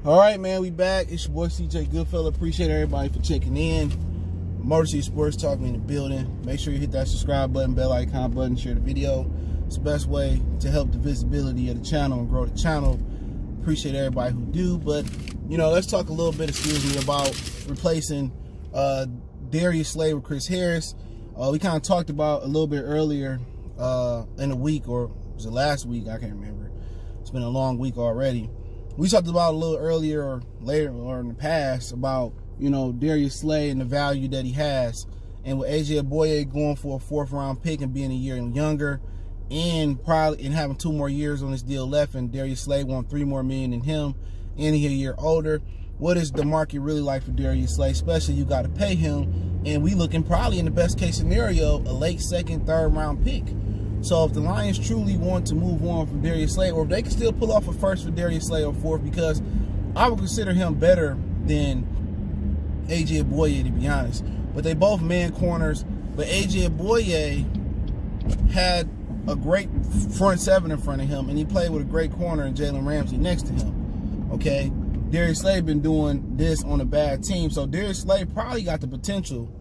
All right, man, we back. It's your boy CJ Goodfella. Appreciate everybody for checking in. Motor City Sports Talk in the building. Make sure you hit that subscribe button, bell icon button, share the video. It's the best way to help the visibility of the channel and grow the channel. Appreciate everybody who do. But, you know, let's talk a little bit, about replacing Darius Slay with Chris Harris. We kind of talked about a little bit earlier in the week, or was it last week? I can't remember. It's been a long week already. We talked about a little earlier or later or in the past about, you know, Darius Slay and the value that he has. And with Bouye going for a 4th round pick and being a year younger and having 2 more years on his deal left, and Darius Slay won $3 more million than him and he's a year older. What is the market really like for Darius Slay? Especially you got to pay him, and we looking probably in the best case scenario a late 2nd, 3rd round pick. So if the Lions truly want to move on from Darius Slay, or if they can still pull off a 1st for Darius Slay or 4th, because I would consider him better than Bouye, to be honest. But they both man corners. But Bouye had a great front 7 in front of him, and he played with a great corner and Jalen Ramsey next to him. Okay, Darius Slay been doing this on a bad team, so Darius Slay probably got the potential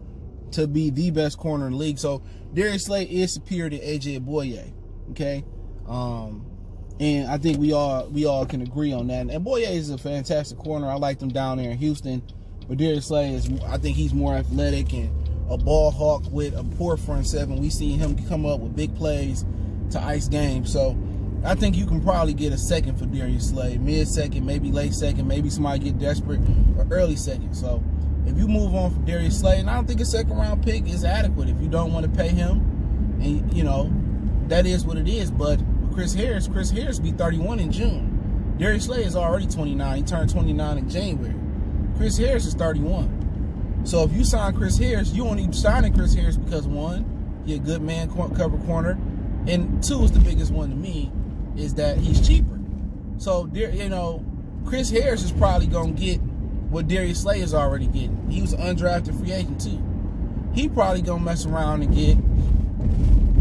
to be the best corner in the league. So Darius Slay is superior to Bouye, okay? And I think we all can agree on that. And Bouye is a fantastic corner. I liked him down there in Houston. But Darius Slay is, I think he's more athletic and a ball hawk with a poor front 7. We seen him come up with big plays to ice games. So I think you can probably get a 2nd for Darius Slay, mid-2nd, maybe late 2nd, maybe somebody get desperate, or early 2nd. So if you move on from Darius Slay, and I don't think a 2nd round pick is adequate if you don't want to pay him, and you know, that is what it is. But with Chris Harris be 31 in June. Darius Slay is already 29. He turned 29 in January. Chris Harris is 31. So if you sign Chris Harris, you only signing Chris Harris because 1, he's a good man cover corner, and 2 is the biggest one to me, is that he's cheaper. So, you know, Chris Harris is probably going to get what Darius Slay is already getting. He was an undrafted free agent too. He probably going to mess around and get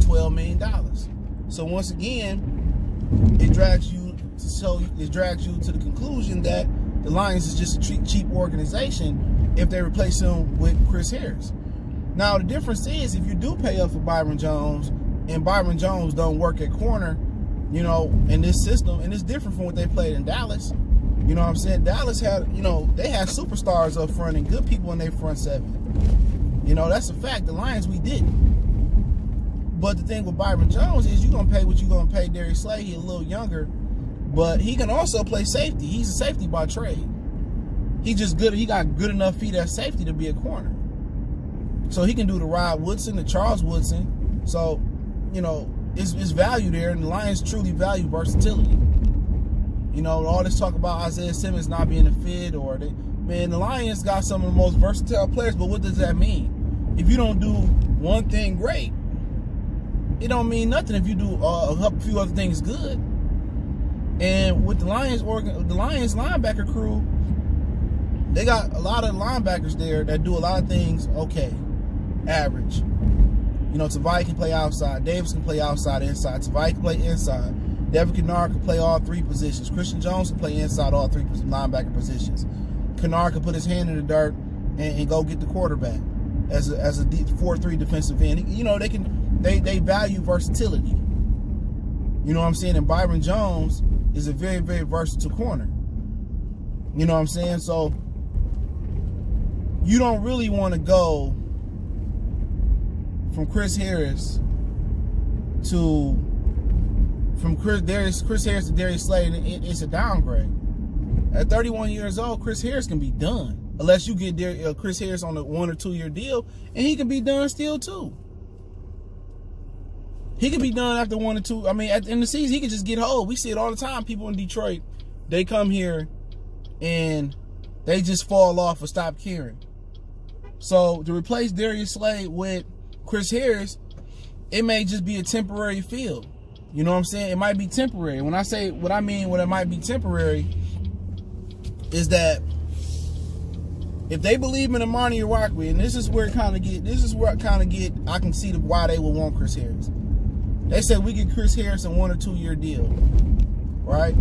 $12 million. So once again, it drags you to the conclusion that the Lions is just a cheap organization if they replace him with Chris Harris. Now, the difference is if you do pay up for Byron Jones, and Byron Jones don't work at corner, you know, in this system, and it's different from what they played in Dallas. You know what I'm saying? Dallas had, you know, they had superstars up front and good people in their front 7. You know, that's a fact. The Lions, we didn't. But the thing with Byron Jones is you're going to pay what you're going to pay Darius Slay. He's a little younger, but he can also play safety. He's a safety by trade. He's just good. He got good enough feet at safety to be a corner. So he can do the Rod Woodson, the Charles Woodson. So, you know, it's value there, and the Lions truly value versatility. You know, all this talk about Isaiah Simmons not being a fit, or man, the Lions got some of the most versatile players, but what does that mean? If you don't do one thing great, it don't mean nothing if you do a few other things good. And with the Lions linebacker crew, they got a lot of linebackers there that do a lot of things okay, average. You know, Tavai can play outside, Davis can play outside, inside, Tavai can play inside. Devin Kennard can play all 3 positions. Christian Jones can play inside all 3 linebacker positions. Kennard can put his hand in the dirt and go get the quarterback as a 4-3 defensive end. You know, they value versatility. You know what I'm saying? And Byron Jones is a very, very versatile corner. You know what I'm saying? So you don't really want to go from Chris Harris to Chris Harris to Darius Slay, and it's a downgrade. At 31 years old, Chris Harris can be done. Unless you get Chris Harris on a 1 or 2 year deal, and he can be done still too. He can be done after 1 or 2. I mean, at the end of the season, he can just get hold. We see it all the time. People in Detroit, they come here and they just fall off or stop caring. So to replace Darius Slay with Chris Harris, it may just be a temporary feel. You know what I'm saying? It might be temporary. When I say what I mean, what it might be temporary is that if they believe in Amani Irakwe, and this is where I kind of get, I can see why they would want Chris Harris. They said we get Chris Harris a 1 or 2 year deal, right?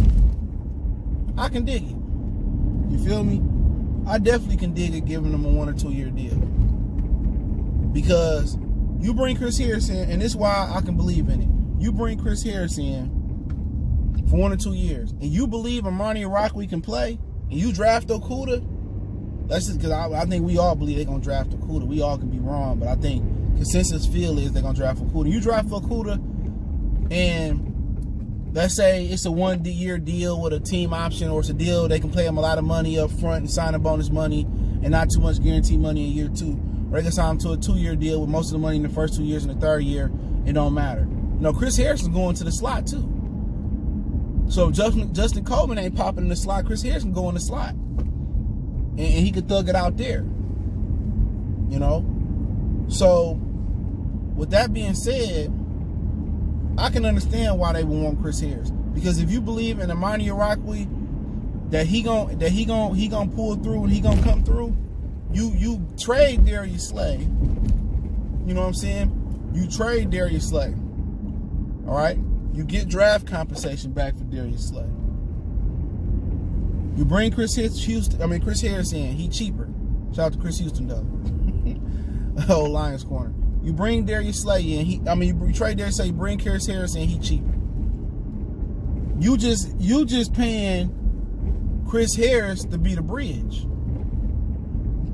I can dig it. You feel me? I definitely can dig at giving him a 1 or 2 year deal. Because you bring Chris Harris in, and this is why I can believe in it. You bring Chris Harris in for 1 or 2 years, and you believe Amani Rockwe can play, and you draft Okudah. That's just because I think we all believe they're going to draft Okudah. We all can be wrong, but I think consensus feel is they're going to draft Okudah. You draft Okudah, and let's say it's a 1 year deal with a team option, or it's a deal they can pay him a lot of money up front and sign a bonus money and not too much guaranteed money in year 2. Or they can sign him to a 2 year deal with most of the money in the first 2 years, and the 3rd year, it don't matter. You know, Chris Harris is going to the slot too. So if Justin Coleman ain't popping in the slot, Chris Harris can go in the slot. And he could thug it out there. You know? So, with that being said, I can understand why they would want Chris Harris. Because if you believe in Amani Rockwe that he gon' pull through and he gon' come through, you trade Darius Slay. You know what I'm saying? You trade Darius Slay. Alright? You get draft compensation back for Darius Slay. You bring Chris Harris in. He cheaper. Shout out to Chris Houston though. Oh, Lions corner. You bring Darius Slay in. You trade Darius Slay. You bring Chris Harris in. He cheaper. You just paying Chris Harris to be the bridge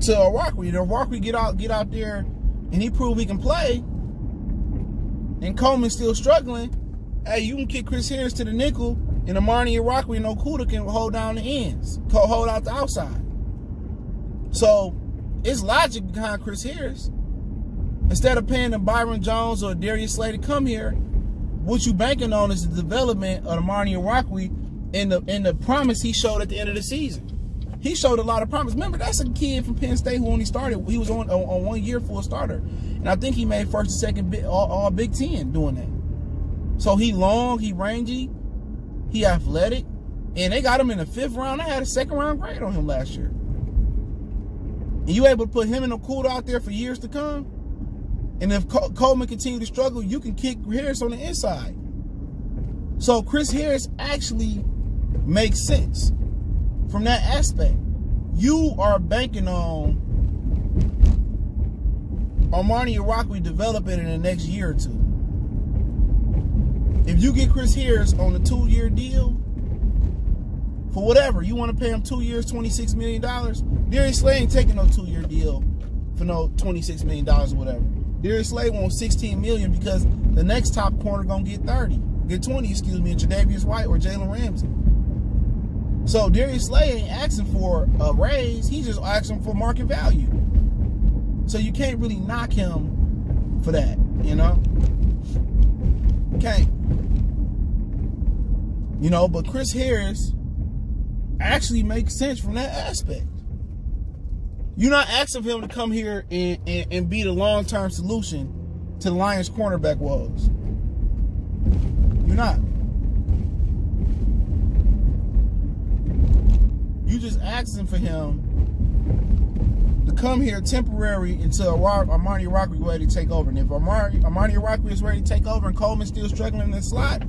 to Rockwe. If Rockwe get out there and he prove he can play, and Coleman's still struggling, hey, you can kick Chris Harris to the nickel, and Amani Rockwe and Okudah can hold down the ends, hold out the outside. So it's logic behind Chris Harris. Instead of paying them Byron Jones or Darius Slay to come here, what you banking on is the development of Amani Rockwe and the promise he showed at the end of the season. He showed a lot of promise. Remember, that's a kid from Penn State who only started. He was on 1 year full starter, and I think he made first and second all Big Ten doing that. So he long, he rangy, he athletic, and they got him in the 5th round. They had a 2nd round grade on him last year. And you able to put him and Okudah out there for years to come? And if Coleman continue to struggle, you can kick Harris on the inside. So Chris Harris actually makes sense from that aspect. You are banking on Amani Rockwe developing in the next year or 2. If you get Chris Harris on a 2 year deal, for whatever, you want to pay him 2 years, $26 million, Darius Slay ain't taking no 2 year deal for no $26 million or whatever. Darius Slay wants $16 million because the next top corner gonna get 20, excuse me, Tre'Davious White or Jalen Ramsey. So Darius Slay ain't asking for a raise, he's just asking for market value. So you can't really knock him for that, you know? Can't. You know, but Chris Harris actually makes sense from that aspect. You're not asking for him to come here and be the long-term solution to the Lions' cornerback woes. You're not. You just asking for him to come here temporary until Amani Rockwe is ready to take over. And if Amani Rockwe is ready to take over and Coleman's still struggling in the slot,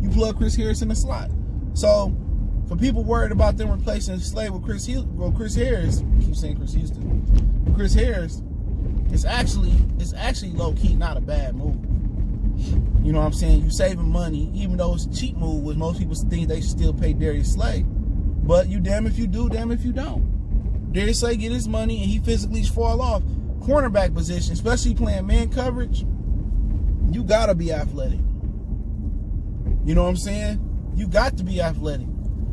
you plug Chris Harris in the slot. So for people worried about them replacing Slay with Chris Harris, I keep saying Chris Houston, Chris Harris, it's actually low key not a bad move. You know what I'm saying? You saving money, even though it's a cheap move, which most people think they should still pay Darius Slay. But you damn if you do, damn if you don't. Darius Slay get his money and he physically fall off. Cornerback position, especially playing man coverage, you gotta be athletic. You know what I'm saying? You got to be athletic.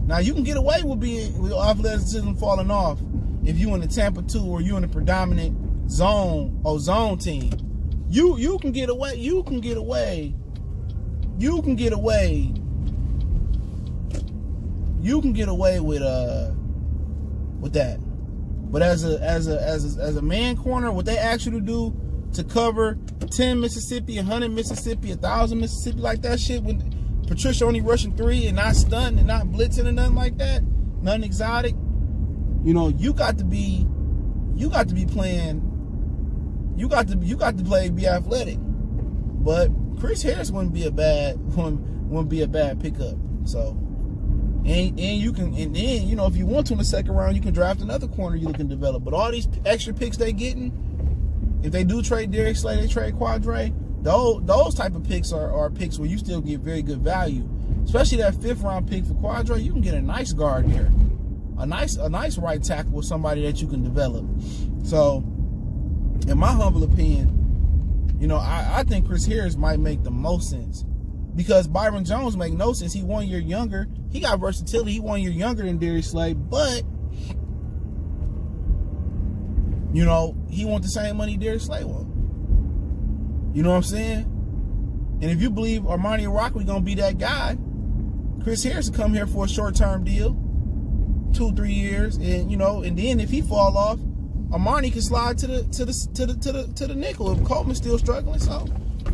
Now you can get away with athleticism falling off if you in the Tampa 2 or you in a predominant zone or zone team. You can get away. You can get away. You can get away. You can get away with that. But as a man corner, what they ask you to do to cover 10 Mississippi, 100 Mississippi, 1,000 Mississippi, like that shit, when Patricia only rushing 3 and not stunned and not blitzing and nothing like that, nothing exotic. You know, you got to be playing. You got to play, be athletic. But Chris Harris wouldn't be a bad pickup. So And you can, and then, you know, if you want to in the second round, you can draft another corner you can develop. But all these extra picks they getting, if they do trade Darius Slay, they trade Quadre, those type of picks are picks where you still get very good value. Especially that 5th round pick for Quadre, you can get a nice guard there. A nice right tackle with somebody that you can develop. So, in my humble opinion, you know, I think Chris Harris might make the most sense. Because Byron Jones make no sense. He 1 year younger. He got versatility. He 1 year younger than Darius Slay, but you know, he want the same money Darius Slay want. You know what I'm saying? And if you believe Armani Rockley gonna be that guy, Chris Harris will come here for a short-term deal, 2-3 years, and you know, and then if he fall off, Armani can slide to the nickel if Coleman's still struggling. So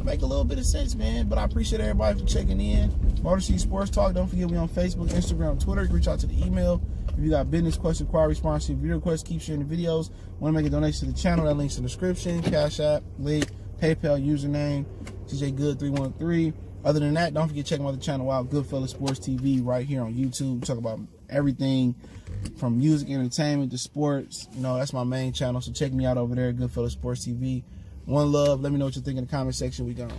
make a little bit of sense, man. But I appreciate everybody for checking in. Motor City Sports Talk. Don't forget we on Facebook, Instagram, Twitter. Reach out to the email. If you got business questions, inquiry, sponsorship, video requests, keep sharing the videos. Want to make a donation to the channel? That link's in the description. Cash App, link, PayPal, username, TJGood313. Other than that, don't forget to check my other channel out, Goodfellas Sports TV, right here on YouTube. We talk about everything from music, entertainment to sports. You know, that's my main channel. So check me out over there, Goodfellas Sports TV. One love. Let me know what you think in the comment section. We gone.